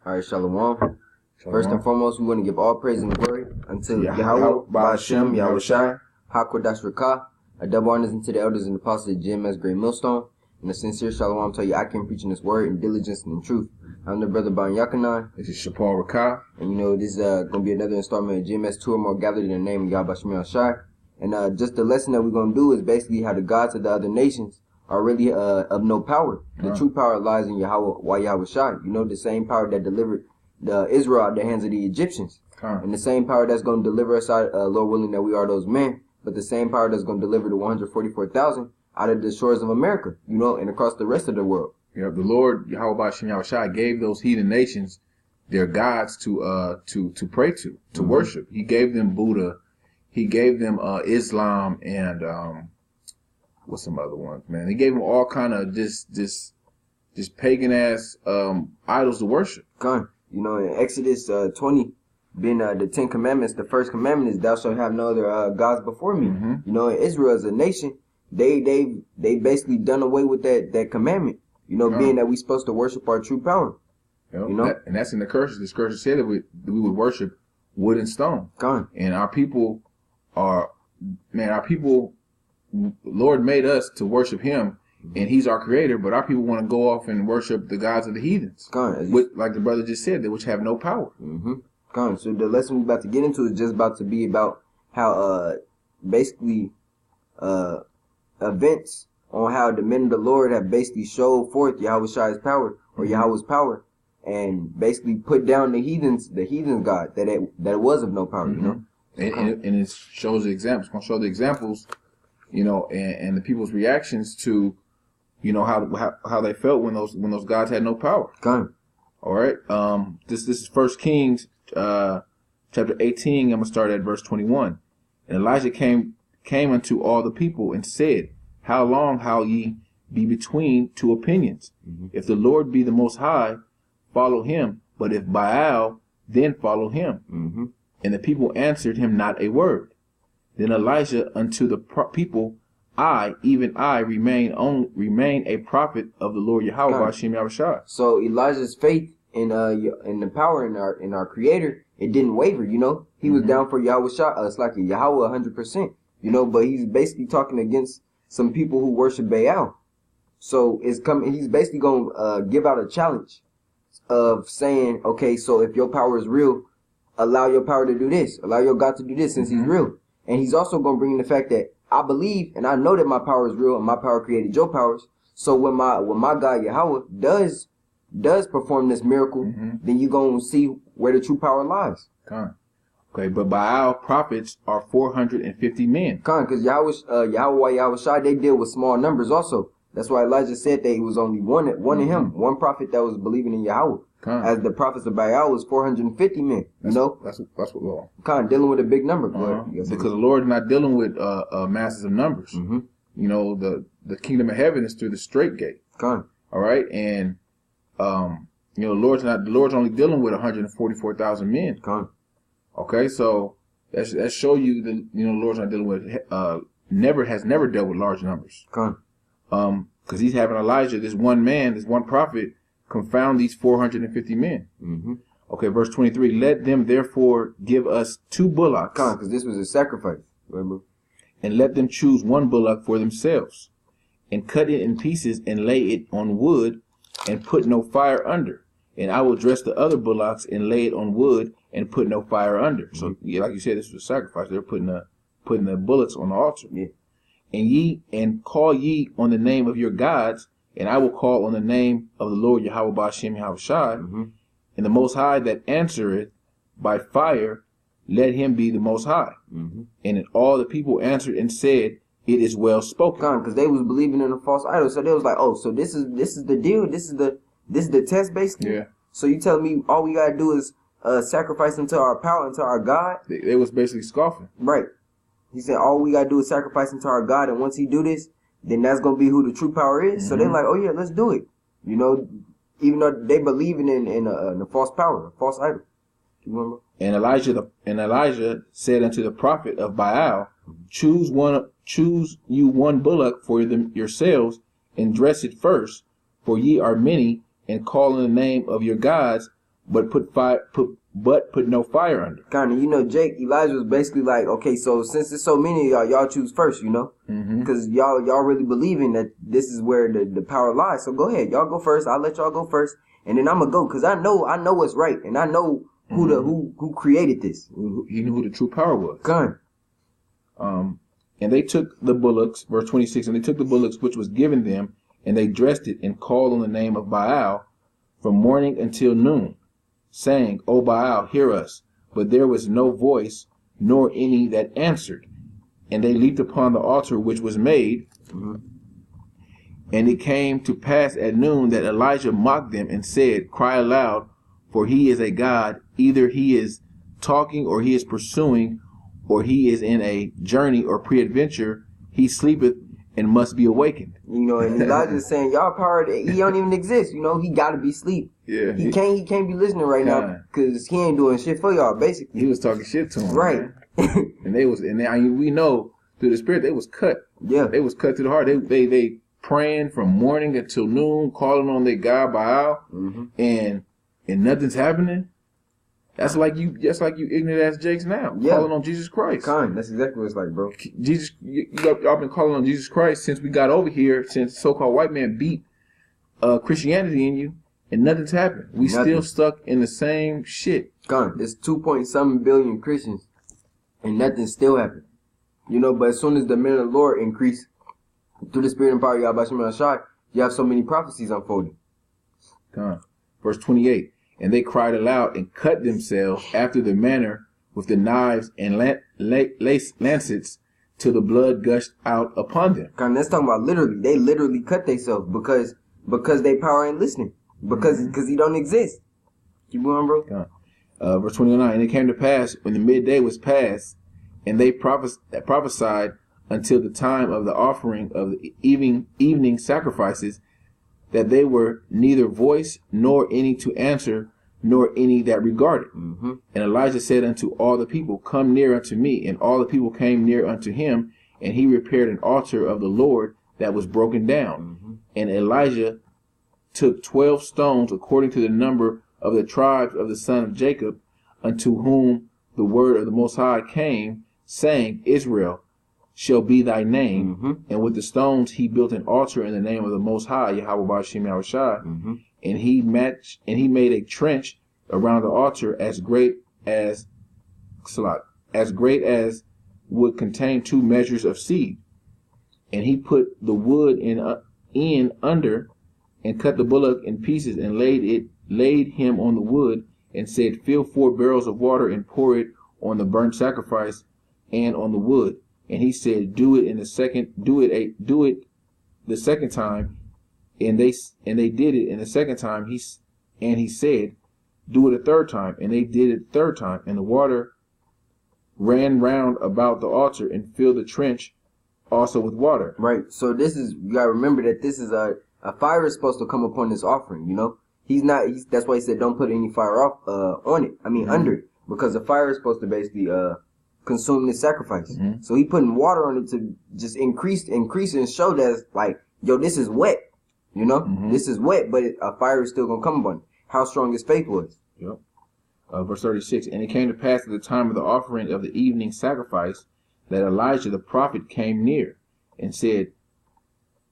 All right, Shalom. First and Shalom. foremost, we want to give all praise and glory unto Yahweh, Ba'ashem, Yahweh Shai. Hakodash Rakah. A double honors unto the elders and apostles of GMS Great Millstone. And a sincere Shalom to you, I can preaching this word in diligence and in truth. I'm the brother Ban Yakanan. This is Shapar Rakah. And you know, this is going to be another installment of GMS 2 or more gathered in the name of Yahweh Shemel Shai. And just the lesson that we're going to do is basically how the gods of the other nations are really of no power. The true power lies in Yahweh Shai. You know, the same power that delivered the Israel out of the hands of the Egyptians. And the same power that's going to deliver us out, Lord willing that we are those men. But the same power that's going to deliver the 144,000 out of the shores of America, you know, and across the rest of the world. Yeah, the Lord Yahweh Shai gave those heathen nations their gods to pray to worship. He gave them Buddha. He gave them Islam and what's some other ones, man? He gave them all kind of this pagan ass idols to worship. You know, in Exodus 20, being the 10 Commandments, the first commandment is thou shalt have no other gods before me. You know, in Israel as a nation, they basically done away with that commandment. You know, being that we supposed to worship our true power. You know, and that's in the curses. This curse said that we would worship wood and stone. And our people are, man, Lord made us to worship Him, and He's our Creator. But our people want to go off and worship the gods of the heathens, which, like the brother just said, which have no power. So the lesson we're about to get into is just about to be about how basically events on how the men of the Lord have basically showed forth Yahweh Shai's power or Yahweh's power, and basically put down the heathens god that it was of no power. You know, and it shows the examples. It's gonna show the examples, you know, and the people's reactions to, you know, how they felt when those gods had no power. All right. This is 1 Kings chapter 18. I'm gonna start at verse 21. And Elijah came unto all the people and said, how long how ye be between two opinions? If the Lord be the Most High, follow Him. But if Baal, then follow him. And the people answered him not a word. Then Elijah unto the people, I, even I, remain a prophet of the Lord Yahweh Ba'ashem Yahweh Shai. So Elijah's faith in the power in our Creator, it didn't waver. You know, he was down for Yahweh Shai. It's like a Yahweh 100%. You know, but he's basically talking against some people who worship Baal. So he's basically going to give out a challenge of saying, okay, so if your power is real, allow your power to do this. Allow your God to do this since He's real. And he's also going to bring in the fact that I believe and I know that my power is real and my power created your powers. So when my God Yahweh does perform this miracle, then you're going to see where the true power lies. Okay, but Baal prophets are 450 men. Because Yahweh Shai, they deal with small numbers also. That's why Elijah said that he was only one in him, one prophet that was believing in Yahweh. As the prophets of Baal was 450 men. That's what Lord. Dealing with a big number. Because the Lord is not dealing with masses of numbers. You know, the kingdom of heaven is through the straight gate. All right, and you know, the Lord's only dealing with 144,000 men. Okay, so that show you that, you know, the Lord's not dealing with has never dealt with large numbers. Because He's having Elijah, this one man, this one prophet, confound these 450 men. Okay, verse 23. Let them therefore give us 2 bullocks. Because this was a sacrifice. Remember? And let them choose 1 bullock for themselves, and cut it in pieces, and lay it on wood, and put no fire under. And I will dress the other bullocks, and lay it on wood, and put no fire under. So, yeah, like you said, this was a sacrifice. They're putting the bullocks on the altar. And call ye on the name of your gods, and I will call on the name of the Lord Yahweh Ba'ashem Yahweh Shai. And the Most High that answereth by fire, let him be the Most High. And all the people answered and said, it is well spoken. Because they was believing in a false idol. So they was like, oh, so this is the deal. This is the test, basically. So you telling me all we gotta do is sacrifice unto our power, unto our God? They was basically scoffing. Right. He said all we gotta do is sacrifice unto our God, and once He do this, then that's gonna be who the true power is. So they're like, oh yeah, let's do it. You know, even though they believing in a false power, a false idol. You remember? And Elijah said unto the prophet of Baal, choose you 1 bullock for yourselves, and dress it first, for ye are many, and call in the name of your gods, but put no fire under. Kind of, Elijah was basically like, okay, so since there's so many of y'all choose first, because y'all really believing that this is where the power lies. So go ahead, y'all go first. I'll let y'all go first, and then I'm gonna go because I know what's right, and I know who created this. He knew who the true power was. Gone. And they took the bullocks, verse 26, and they took the bullocks which was given them, and they dressed it and called on the name of Baal from morning until noon, saying, O Baal, hear us. But there was no voice, nor any that answered. And they leaped upon the altar which was made. And it came to pass at noon that Elijah mocked them and said, Cry aloud, for he is a god. Either he is talking, or he is pursuing, or he is in a journey or pre-adventure. He sleepeth and must be awakened. And Elijah's saying, y'all power, he don't even exist. He got to be asleep. Yeah, he can't be listening right now because he ain't doing shit for y'all. Basically, he was talking shit to him, right? We know through the Spirit they was cut. Yeah, they was cut to the heart. They praying from morning until noon, calling on their God Baal, and nothing's happening. That's like you ignorant ass jakes now, calling on Jesus Christ. That's exactly what it's like, bro. Jesus, y'all been calling on Jesus Christ since we got over here, since so-called white man beat Christianity in you, and nothing's happened. We still stuck in the same shit. There's 2.7 billion Christians, and nothing still happened. But as soon as the men of the Lord increase through the Spirit and power of Yahweh Shem Shai, you have so many prophecies unfolding. Verse 28. And they cried aloud and cut themselves after the manner with the knives and lancets till the blood gushed out upon them. That's talking about literally. They literally cut themselves because they power ain't listening. Because he don't exist. Keep going, bro. Verse 29. And it came to pass when the midday was past, and they prophesied until the time of the offering of the evening sacrifices, that they were neither voice nor any to answer, nor any that regarded. And Elijah said unto all the people, Come near unto me. And all the people came near unto him, and he repaired an altar of the Lord that was broken down. And Elijah took 12 stones according to the number of the tribes of the son of Jacob, unto whom the word of the Most High came, saying, Israel shall be thy name. And with the stones he built an altar in the name of the Most High, Yahweh Ba'ashem Yahushai. And he made a trench around the altar as great as would contain 2 measures of seed. And he put the wood in under, and cut the bullock in pieces, and laid him on the wood, and said, Fill 4 barrels of water and pour it on the burnt sacrifice and on the wood. And he said, Do it the second time. And they did it in the second time. He said, Do it a third time. And they did it the third time. And the water ran round about the altar and filled the trench also with water. Right. So you gotta remember that this is a fire is supposed to come upon this offering. That's why he said don't put any fire on it. Under it, because the fire is supposed to basically consume this sacrifice. So he putting water on it to just increase and show that like, yo, this is wet. This is wet, but a fire is still gonna come upon it. How strong his faith was. Yep. Verse 36. And it came to pass at the time of the offering of the evening sacrifice, that Elijah the prophet came near and said,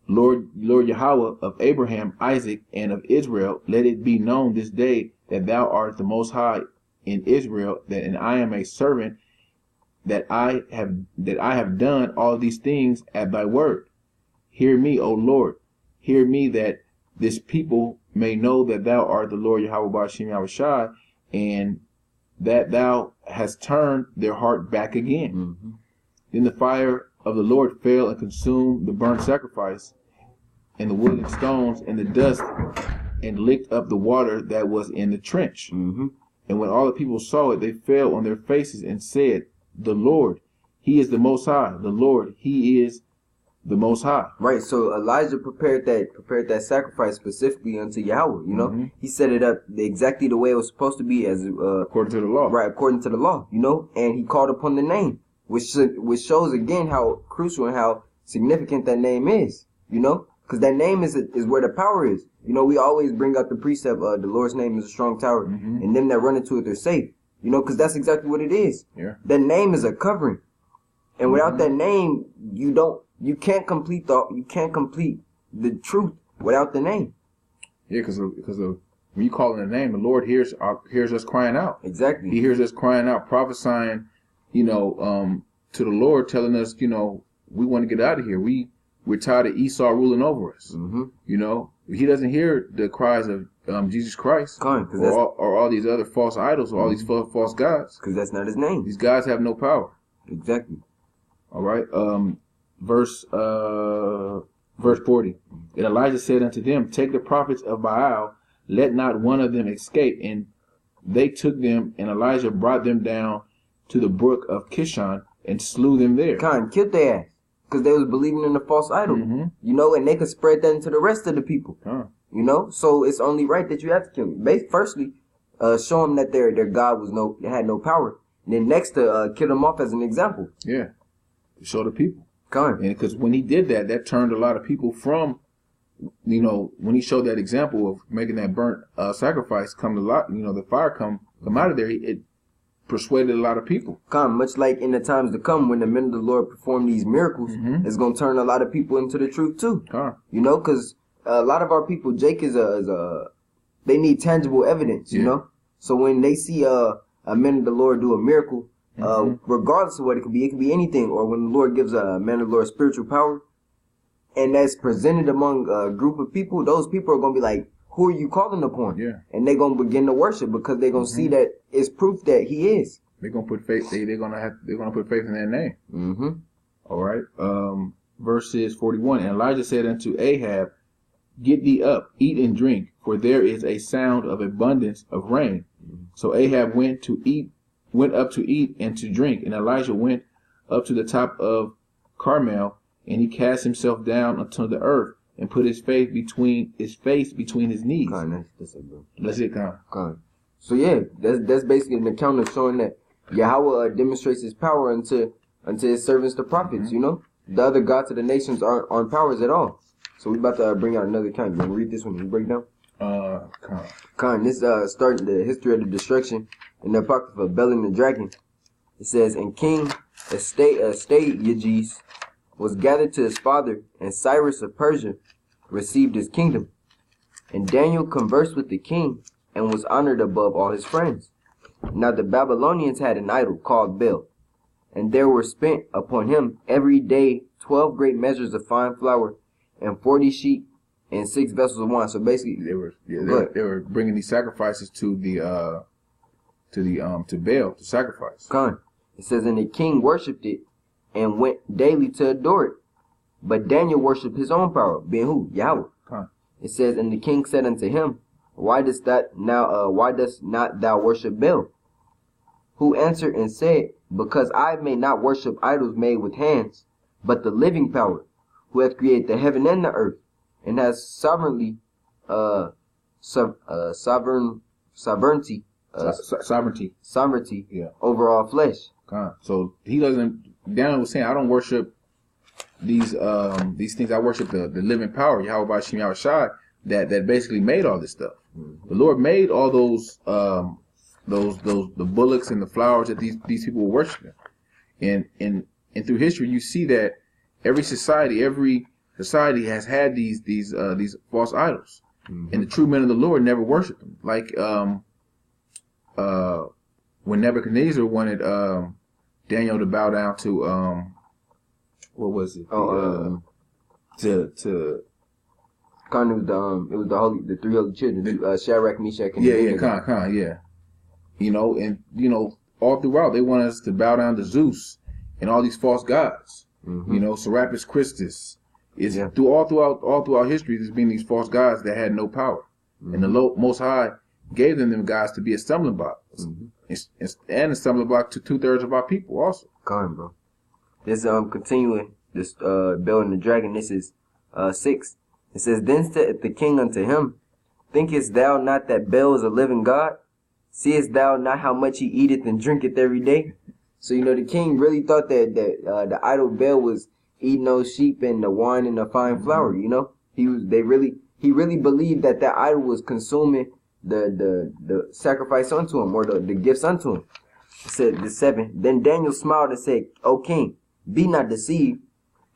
Lord Yahweh of Abraham, Isaac, and of Israel, let it be known this day that thou art the Most High in Israel, and I am a servant, that I have done all these things at thy word. Hear me, O Lord, hear me, that this people may know that thou art the Lord Yahweh Ba'ashem Yahushai, and that thou hast turned their heart back again. Then the fire of the Lord fell and consumed the burnt sacrifice, and the wood and stones and the dust, and licked up the water that was in the trench. And when all the people saw it, they fell on their faces and said, The Lord, he is the Most High. The Lord, he is the Most High. Right. So Elijah prepared that sacrifice specifically unto Yahweh. He set it up exactly the way it was supposed to be, as according to the law. Right, according to the law. And he called upon the name, which shows again how crucial and how significant that name is. Because that name is where the power is. You know, we always bring out the precept, the Lord's name is a strong tower, and them that run into it, they're safe. You know, because that's exactly what it is. Yeah. That name is a covering. And without that name, you can't complete the truth without the name. Yeah, because when you call in the name, the Lord hears us crying out. Exactly. He hears us crying out, prophesying, you know, to the Lord, telling us, you know, we want to get out of here. We're tired of Esau ruling over us. You know, He doesn't hear the cries of Jesus Christ or all these other false idols or all these false gods. Because that's not His name. These gods have no power. Exactly. All right. Verse 40. And Elijah said unto them, take the prophets of Baal, let not one of them escape. And they took them, and Elijah brought them down to the brook of Kishon and slew them there. Killed their ass. Because they was believing in the false idol. You know, and they could spread that into the rest of the people. You know, so it's only right that you have to kill them. Firstly, show them that their God had no power. And then next to kill them off as an example. Yeah. To show the people. And because when he did that, that turned a lot of people from, you know, when he showed that example of making that burnt sacrifice come to lot, you know, the fire come out of there, it persuaded a lot of people. Much like in the times to come when the men of the Lord perform these miracles, it's going to turn a lot of people into the truth too. You know, because a lot of our people, Jake they need tangible evidence, you know. So when they see a man of the Lord do a miracle, regardless of what it could be anything, or when the Lord gives a man of the Lord spiritual power, and that's presented among a group of people, those people are going to be like, who are you calling upon? And they're going to begin to worship because they're going to see that it's proof that He is. They're going to put faith. They're going to put faith in that name. All right. Verses 41. And Elijah said unto Ahab, get thee up, eat and drink, for there is a sound of abundance of rain. So Ahab went up to eat and to drink, and Elijah went up to the top of Carmel, and he cast himself down unto the earth, and put his face between his knees. That's it, So yeah, that's basically an account of showing that Yahweh demonstrates His power unto His servants, the prophets. You know, the other gods of the nations aren't powers at all. So we about to bring out another account. You want to read this one? You break down. This starting the history of the destruction in the Apocrypha of Bel and the Dragon. It says, and King Astyages was gathered to his father, and Cyrus of Persia received his kingdom. And Daniel conversed with the king, and was honored above all his friends. Now the Babylonians had an idol called Bel, and there were spent upon him every day 12 great measures of fine flour, and 40 sheep, and 6 vessels of wine. So basically, they were bringing these sacrifices to Baal to sacrifice. It says, and the king worshipped it, and went daily to adore it. But Daniel worshipped his own power, being who? Yahweh. It says, and the king said unto him, why dost not thou worship Baal? Who answered and said, because I may not worship idols made with hands, but the living power, who hath created the heaven and the earth, and has sovereignty over all flesh. So Daniel was saying, I don't worship these things. I worship the living power, Yahweh B'Shem Yahweh Shai, that basically made all this stuff. The Lord made all those the bullocks and the flowers that these people were worshiping. And through history, you see that every society has had these false idols, and the true men of the Lord never worshiped them. Like when Nebuchadnezzar wanted Daniel to bow down to what was it? It was the 3 holy children, Shadrach, Meshach, and Abednego. You know, and you know, all throughout they want us to bow down to Zeus and all these false gods. You know, Serapis Christus is throughout history. There's been these false gods that had no power, and the Most High gave them gods to be a stumbling block, and a stumbling block to 2/3 of our people also. Bro. This continuing this Bel and the Dragon. This is 6. It says, then said the king unto him, thinkest thou not that Bel is a living god? Seest thou not how much he eateth and drinketh every day? So you know the king really thought that the idol Bel was eating those sheep and the wine and the fine flour. You know he he really believed that that idol was consuming the sacrifice unto him, or the gifts unto him. It said the 7. Then Daniel smiled and said, O king, be not deceived,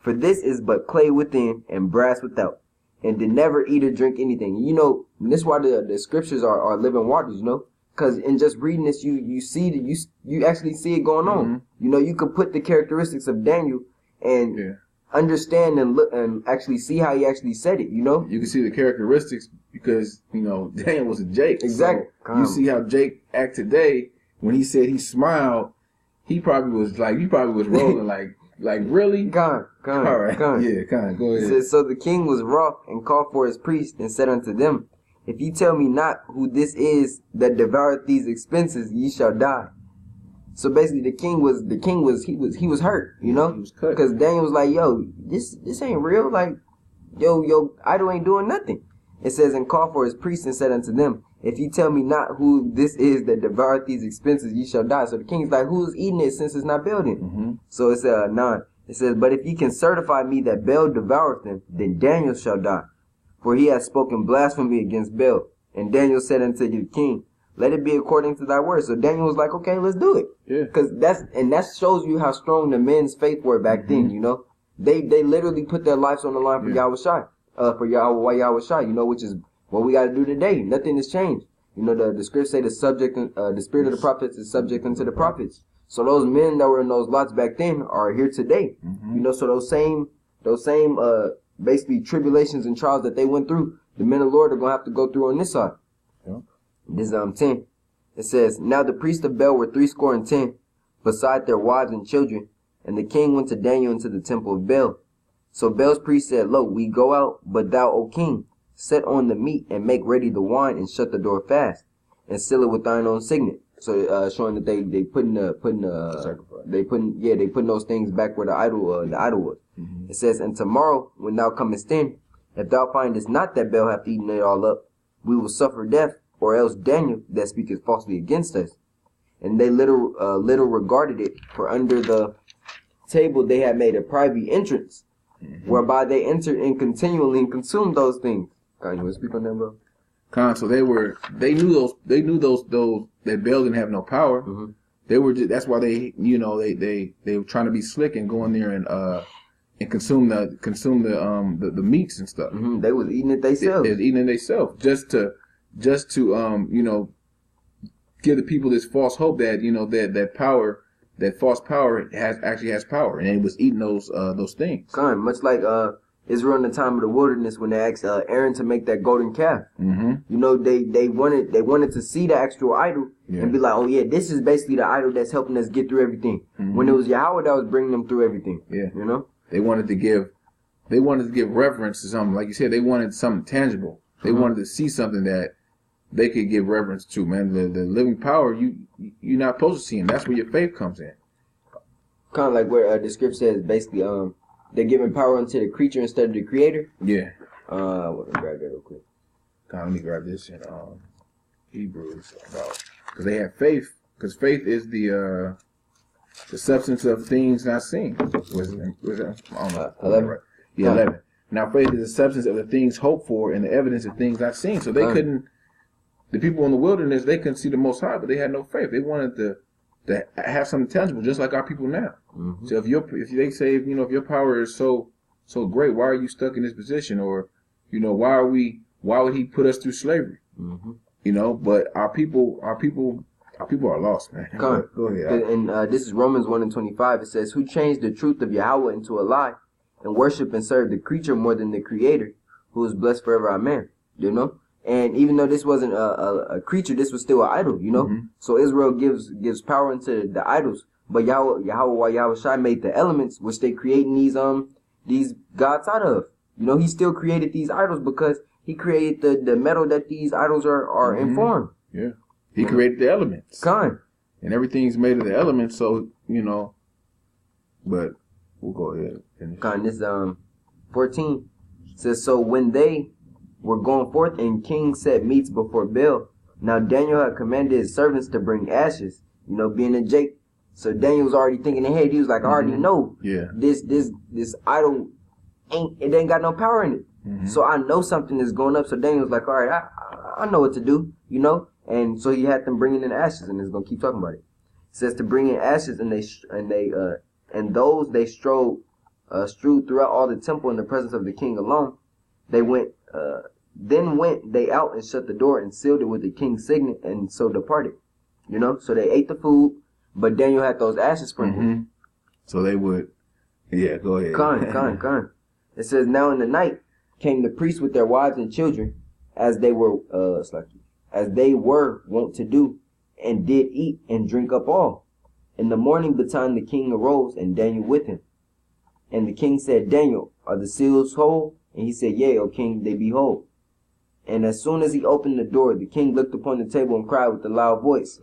for this is but clay within and brass without, and did never eat or drink anything. You know, this is why the scriptures are living waters, you know, because in just reading this, you see that you actually see it going on. Mm-hmm. You know, you could put the characteristics of Daniel and understand and look and actually see how he actually said it. You know, you can see the characteristics because you know Daniel was a Jake. Exactly. So you see how Jake act today. When he said he smiled, he probably was rolling like really. All right. Yeah, go ahead. It says, so the king was wroth and called for his priests and said unto them, if ye tell me not who this is that devoureth these expenses, ye shall die. So basically, the king was hurt, you know, because Daniel was like, yo, this ain't real. Like, yo, idol ain't doing nothing. It says, and called for his priests and said unto them, if ye tell me not who this is that devoureth these expenses, ye shall die. So the king's like, who's eating it since it's not building? Mm-hmm. So it's 9. It says, but if ye can certify me that Baal devoureth them, then Daniel shall die, for he hath spoken blasphemy against Baal. And Daniel said unto the king, let it be according to thy word. So Daniel was like, okay, let's do it. Yeah. Because that shows you how strong the men's faith were back then, you know. They literally put their lives on the line for Yahweh Shai, for Yahweh Shai, you know, which is what we got to do today. Nothing has changed. You know, the scripts say the spirit of the prophets is subject unto the prophets. So those men that were in those lots back then are here today. Mm-hmm. You know, so those same basically tribulations and trials that they went through, the men of the Lord are gonna have to go through on this side. Yeah. This is 10. It says, now the priests of Baal were 70, beside their wives and children, and the king went to Daniel into the temple of Baal. So Baal's priest said, lo, we go out, but thou, O king, set on the meat and make ready the wine and shut the door fast and seal it with thine own signet. So showing that they putting those things back where the idol was. Mm-hmm. It says, and tomorrow when thou comest in, if thou findest not that Baal hath eaten it all up, we will suffer death, or else Daniel that speaketh falsely against us. And they little regarded it, for under the table they had made a private entrance, whereby they entered in continually and consumed those things. Con, you want to speak on that, bro? Con, so they knew those that Baal didn't have no power. Mm-hmm. They were that's why they were trying to be slick and go in there and consume the meats and stuff. Mm-hmm. They was eating it themselves. They was eating it themselves just to give the people this false hope that that power, that false power actually has power, and it was eating those things. Con, much like Israel in the time of the wilderness when they asked Aaron to make that golden calf. Mm-hmm. You know, they wanted to see the actual idol and be like, oh yeah, this is basically the idol that's helping us get through everything. Mm-hmm. When it was Yahweh that was bringing them through everything. Yeah, you know, they wanted to give reverence to something. Like you said, they wanted something tangible. They wanted to see something that they could give reverence to. Man, the living power, you're not supposed to see him. That's where your faith comes in. Kind of like where the script says basically they're giving power unto the creature instead of the creator. Yeah. Let me grab that real quick. Let me grab this in Hebrews because they have faith. Because faith is the substance of things not seen. Was it? I don't know. 11. Right. Yeah, 11. Now faith is the substance of the things hoped for and the evidence of things not seen. So they couldn't. The people in the wilderness, they couldn't see the Most High, but they had no faith. They wanted to have something tangible, just like our people now. Mm-hmm. So if they say, if your power is so great, why are you stuck in this position? Or, why would he put us through slavery? Mm-hmm. But our people are lost, man. Go ahead. And this is Romans 1:25. It says, who changed the truth of Yahweh into a lie and worship and serve the creature more than the creator, who is blessed forever. Amen. And even though this wasn't a creature, this was still an idol, Mm-hmm. So Israel gives power into the idols. But Yahweh Shai made the elements, which they creating these gods out of. He still created these idols because he created the metal that these idols are in form. Yeah. He created the elements. Con. And everything's made of the elements, so, but we'll go ahead and finish. Con, this 14 says, so when they were going forth, and king set meats before Baal. Now Daniel had commanded his servants to bring ashes, being a Jake. So Daniel was already thinking ahead. He was like, I already know this idol ain't got no power in it. So I know something is going up. So Daniel was like, all right, I know what to do, you know. And so he had them bringing in ashes, and it's gonna keep talking about it. It says to bring in ashes, and those they strewed throughout all the temple in the presence of the king alone. They went. Then went they out and shut the door and sealed it with the king's signet, and so departed. You know, so they ate the food, but Daniel had those ashes sprinkled. So they would, go ahead. Con. It says, now in the night came the priests with their wives and children, as they were wont to do, and did eat and drink up all. In the morning betime the king arose, and Daniel with him. And the king said, Daniel, are the seals whole? And he said, Yea, O king, they be whole. And as soon as he opened the door, the king looked upon the table and cried with a loud voice,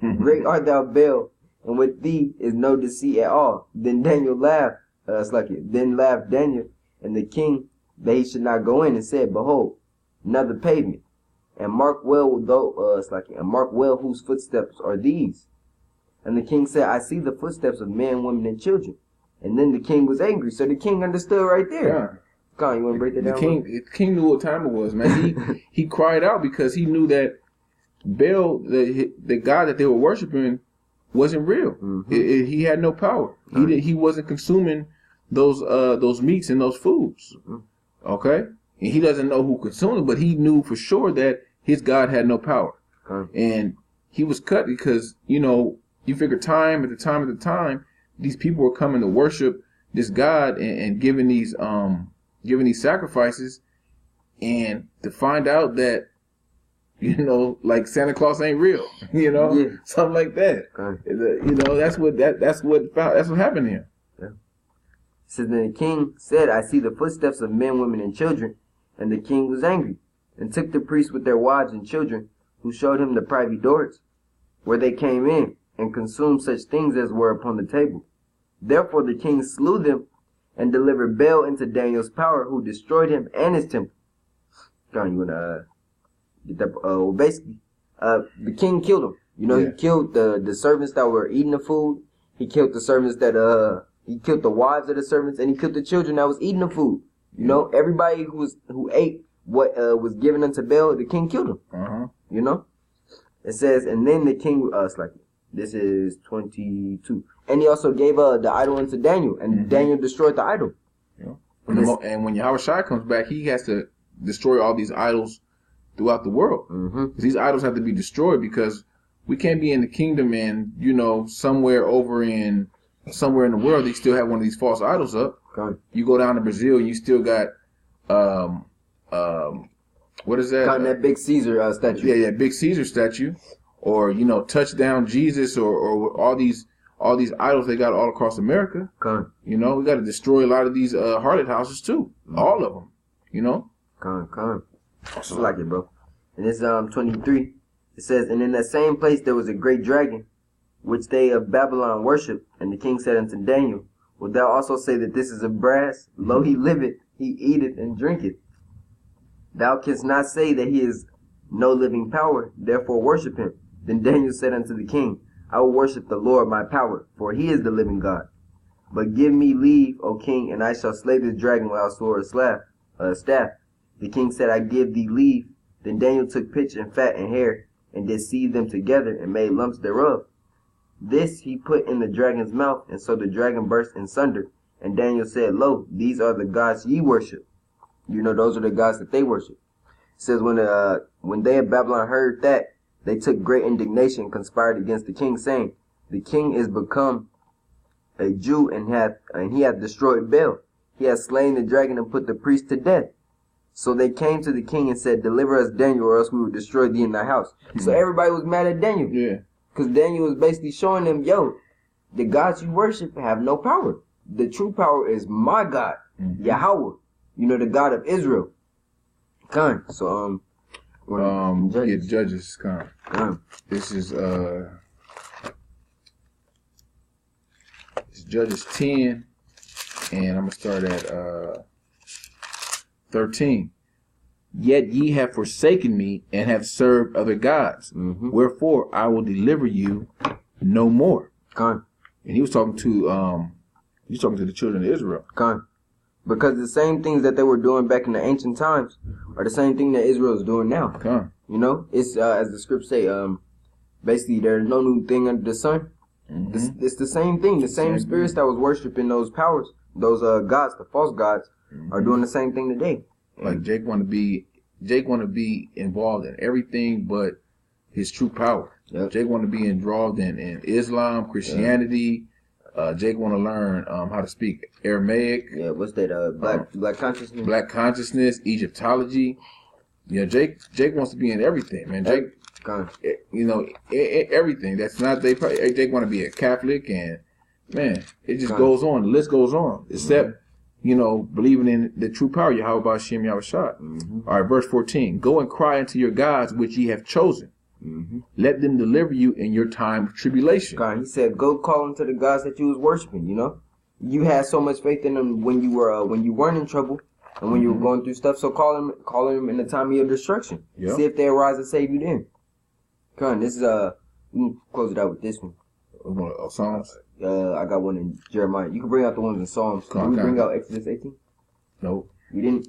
Great art thou, Baal, and with thee is no deceit at all. Then Daniel laughed. Then laughed Daniel and the king that he should not go in, and said, Behold, another pavement. And mark well whose footsteps are these. And the king said, I see the footsteps of men, women, and children. And then the king was angry. So the king understood right there. Con, you want to break that down? The king knew what time it was, man. He cried out because he knew that Baal, the God that they were worshiping, wasn't real. He had no power. He wasn't consuming those meats and those foods. Okay? And he doesn't know who consumed it, but he knew for sure that his God had no power. And he was cut because, you figure time at the time, these people were coming to worship this God and giving these sacrifices, and to find out that, like Santa Claus ain't real, something like that. That's what happened here. So then the king said, I see the footsteps of men, women, and children. And the king was angry, and took the priests with their wives and children, who showed him the privy doors, where they came in, and consumed such things as were upon the table. Therefore the king slew them, and delivered Baal into Daniel's power, who destroyed him and his temple. John, you wanna get that? Basically, the king killed him. He killed the servants that were eating the food. He killed the servants he killed the wives of the servants, and he killed the children that was eating the food. Everybody who ate what was given unto Baal, the king killed him. It says, and then the king this is 22. And he also gave the idol unto Daniel, and Daniel destroyed the idol. And when Yahweh Shai comes back, he has to destroy all these idols throughout the world. These idols have to be destroyed, because we can't be in the kingdom and, somewhere in the world, they still have one of these false idols up. You go down to Brazil and you still got, what is that? That big Caesar statue. Yeah, big Caesar statue. Or, touchdown Jesus, or all these idols they got all across America. We got to destroy a lot of these harlot houses too. All of them. Just like it, bro. And it's 23. It says, and in that same place there was a great dragon, which they of Babylon worship. And the king said unto Daniel, wilt thou also say that this is of brass? Lo, he liveth, he eateth and drinketh. Thou canst not say that he is no living power, therefore worship him. Then Daniel said unto the king, I will worship the Lord my power, for he is the living God. But give me leave, O king, and I shall slay this dragon without sword or staff. The king said, I give thee leave. Then Daniel took pitch and fat and hair, and did seethe them together, and made lumps thereof. This he put in the dragon's mouth, and so the dragon burst in sunder. And Daniel said, Lo, these are the gods ye worship. Those are the gods that they worship. It says, when they of Babylon heard that, they took great indignation and conspired against the king, saying, the king is become a Jew, and he hath destroyed Baal. He hath slain the dragon and put the priest to death. So they came to the king and said, deliver us Daniel, or else we will destroy thee in thy house. So everybody was mad at Daniel. Because Daniel was basically showing them, the gods you worship have no power. The true power is my God, Yahweh, the God of Israel. So Judges. This is it's Judges 10, and I'm gonna start at 13. Yet ye have forsaken me and have served other gods. Wherefore I will deliver you no more. And he was talking to the children of Israel. Because the same things that they were doing back in the ancient times are the same thing that Israel is doing now. You know, it's as the scripts say, basically there's no new thing under the sun. It's the same thing. The same spirits that was worshiping those powers, those gods, the false gods, are doing the same thing today. Like Jake want to be involved in everything but his true power. Yep. Jake want to be involved in Islam, Christianity. Jake want to learn how to speak Aramaic. Yeah, what's that? Black consciousness. Black consciousness, Egyptology. Yeah, Jake wants to be in everything, man. Jake, you know, everything. That's not they. Jake want to be a Catholic, and man, it just goes on. The list goes on. Except, you know, believing in the true power, Yahweh B'Shem Yahushua. All right, verse 14. Go and cry unto your gods which ye have chosen. Let them deliver you in your time of tribulation. God, he said, go call them to the gods that you was worshiping. You know, you had so much faith in them when you weren't in trouble and when you were going through stuff. So call them in the time of your destruction. Yep. See if they arise and save you then. God, this is we can close it out with this one. Psalms. I got one in Jeremiah. You can bring out the ones in Psalms. Did we bring out Exodus 18? No, we didn't.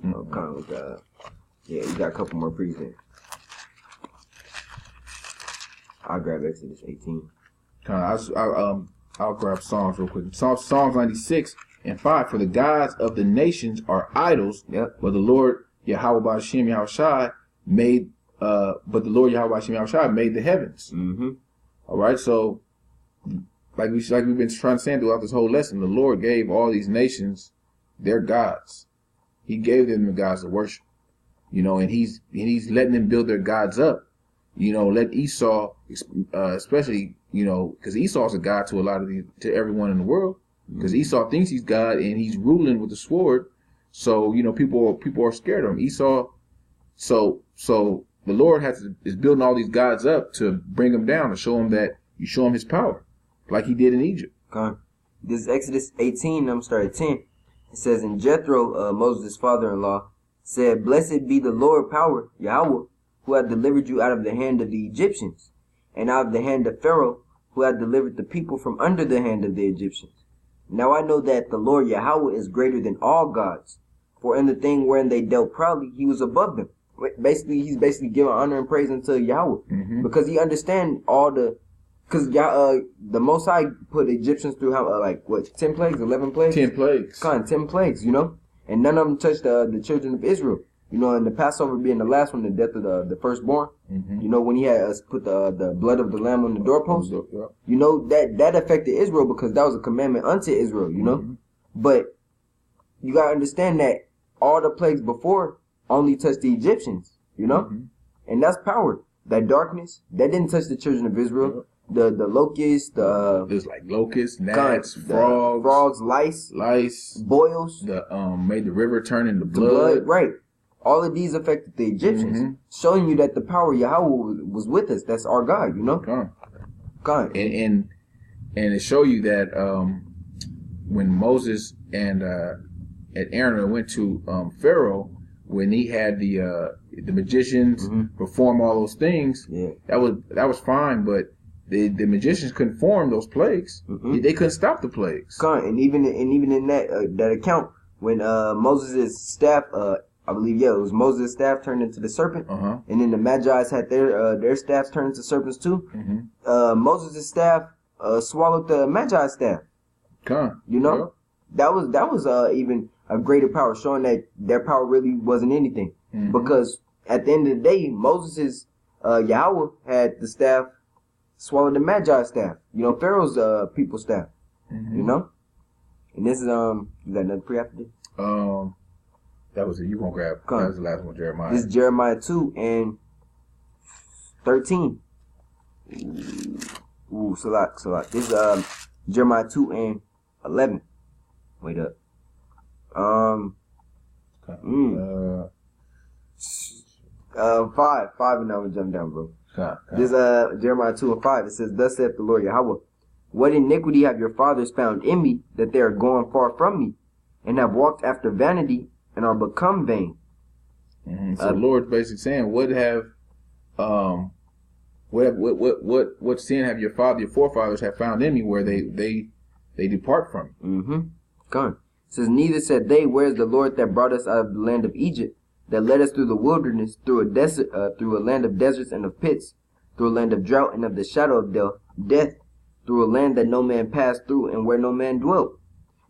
Yeah, you got a couple more pre's there. I'll grab Exodus 18. I'll grab Psalms real quick. Psalms 96 and 5. For the gods of the nations are idols, but the Lord Yahweh B'Shem Yahushua made. But the Lord Yahweh B'Shem Yahushua made the heavens. All right, so like we've been trying to say throughout this whole lesson, the Lord gave all these nations their gods. He gave them the gods to worship. You know, and he's letting them build their gods up. You know, let Esau, especially, you know, because Esau's a god to everyone in the world. Because Esau thinks he's God and he's ruling with the sword. So, you know, people are scared of him. Esau, so the Lord is building all these gods up to bring them down, to show him his power, like he did in Egypt. This is Exodus 18, I'm starting at 10. It says, and Jethro, Moses' father-in-law, said, blessed be the Lord power, Yahweh, who hath delivered you out of the hand of the Egyptians, and out of the hand of Pharaoh, who hath delivered the people from under the hand of the Egyptians. Now I know that the Lord Yahweh is greater than all gods, for in the thing wherein they dealt proudly, he was above them. He's giving honor and praise unto Yahweh, because he understands because the Most High put Egyptians through 10 plagues, 11 plagues? 10 plagues. 10 plagues, you know, and none of them touched the children of Israel. You know, and the Passover being the last one, the death of the firstborn. You know, when he had us put the blood of the lamb on the doorpost. You know, that affected Israel because that was a commandment unto Israel, you know. But you gotta understand that all the plagues before only touched the Egyptians, you know. And that's power. That darkness, that didn't touch the children of Israel. The locusts, there's like locusts, gnats, frogs, lice, boils. Made the river turn into blood. Right. All of these affected the Egyptians, showing you that the power of Yahweh was with us. That's our God, you know. And it show you that when Moses and Aaron went to Pharaoh, when he had the magicians perform all those things, that was fine, but the magicians couldn't form those plagues. They couldn't stop the plagues. And even in that account, when Moses' staff, I believe, it was Moses' staff turned into the serpent, and then the Magi's had their staffs turned into serpents too. Moses' staff swallowed the Magi's staff. You know, that was even a greater power, showing that their power really wasn't anything. Because at the end of the day, Moses' Yahweh had the staff swallow the Magi's staff. You know, Pharaoh's people's staff. You know, and this is you got another pre after this? That was it. You gonna grab? That was the last one, Jeremiah. This is Jeremiah 2 and 13. Ooh, Salat. This is Jeremiah 2 and 11. Wait up. 5, and now we jump down, bro. This Jeremiah 2 and 5. It says, thus saith the Lord Yahweh, what iniquity have your fathers found in me, that they are gone far from me, and have walked after vanity, and are become vain. So the Lord's basically saying, what sin have your forefathers have found in me, where they depart from? Come on. It says, neither said they, where is the Lord that brought us out of the land of Egypt, that led us through the wilderness, through a desert, through a land of deserts and of pits, through a land of drought and of the shadow of death, through a land that no man passed through and where no man dwelt.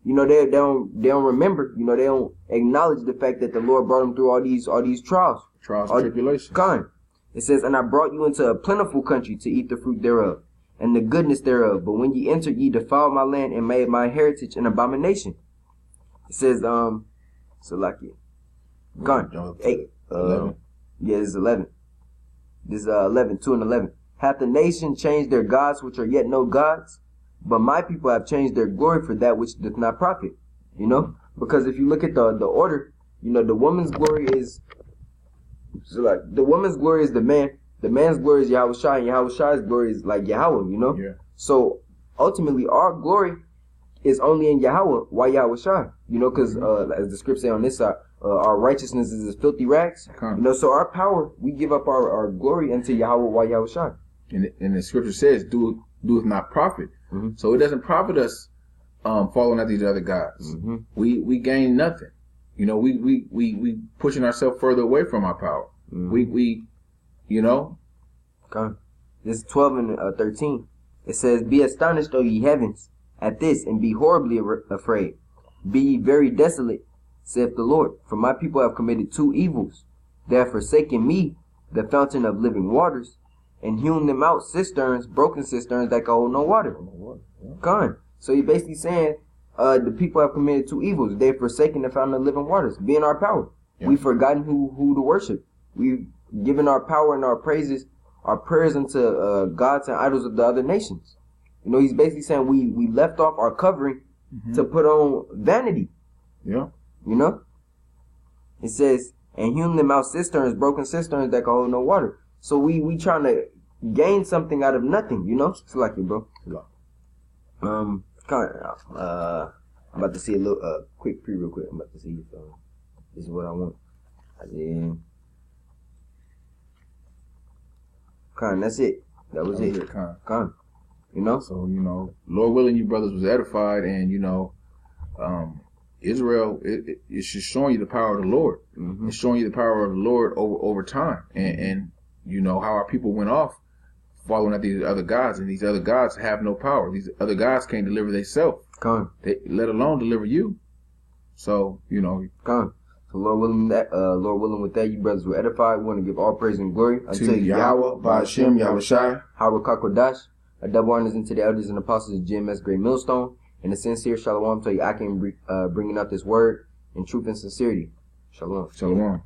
You know, they don't remember, you know, they don't acknowledge the fact that the Lord brought them through all these trials. Trials and tribulations. It says, and I brought you into a plentiful country to eat the fruit thereof, and the goodness thereof. But when ye entered, ye defiled my land and made my heritage an abomination. It says, so like it. 8. 11. Yeah, this is 11. This is 11, 2 and 11. Hath the nation changed their gods, which are yet no gods? But my people have changed their glory for that which doth not profit. You know? Because if you look at the order, you know, the woman's glory is, so like, the woman's glory is the man. The man's glory is Yahweh Shai, and Yahweh Shai's glory is like Yahweh, you know? Yeah. So, ultimately, our glory is only in Yahweh. Why Yahweh Shai? You know, because, as the scripts say on this side, our righteousness is as filthy rags. You know, so our power, we give up our glory unto Yahweh, why Yahweh Shai. And the scripture says, doeth not profit. Mm-hmm. So it doesn't profit us following after these other gods. Mm-hmm. We gain nothing. You know, we pushing ourselves further away from our power. Mm-hmm. We you know. Okay. This is 12 and 13. It says, be astonished, O ye heavens, at this, and be horribly afraid. Be ye very desolate, saith the Lord, for my people have committed 2 evils. They have forsaken me, the fountain of living waters, and hewn them out cisterns, broken cisterns that can hold no water. Gone. So you're basically saying the people have committed 2 evils. They've forsaken the fountain of living waters, being our power. Yeah. We've forgotten who to worship. We've given our power and our praises, our prayers unto gods and idols of the other nations. You know, he's basically saying we left off our covering to put on vanity. Yeah. You know? It says, and hewn them out cisterns, broken cisterns that can hold no water. So we trying to gain something out of nothing, you know? It's like it, bro. Yeah. I'm about to see a little quick real quick. I'm about to see if this is what I want. That's it. That was it. You know? So, you know, Lord willing, you brothers was edified, and, you know, Israel, it's just showing you the power of the Lord. Mm-hmm. It's showing you the power of the Lord over time. And you know, how our people went off following at these other gods, and these other gods have no power. These other gods can't deliver themselves. Let alone deliver you. So, you know. So Lord willing, with that, you brothers were edified. We want to give all praise and glory unto Yahweh, Ba'ashem, Yahweh Shai, Hawad Kakodash. A double honors into the elders and apostles of GMS Great Millstone, and a sincere shalom to you. I can bringing up this word in truth and sincerity. Shalom. Shalom.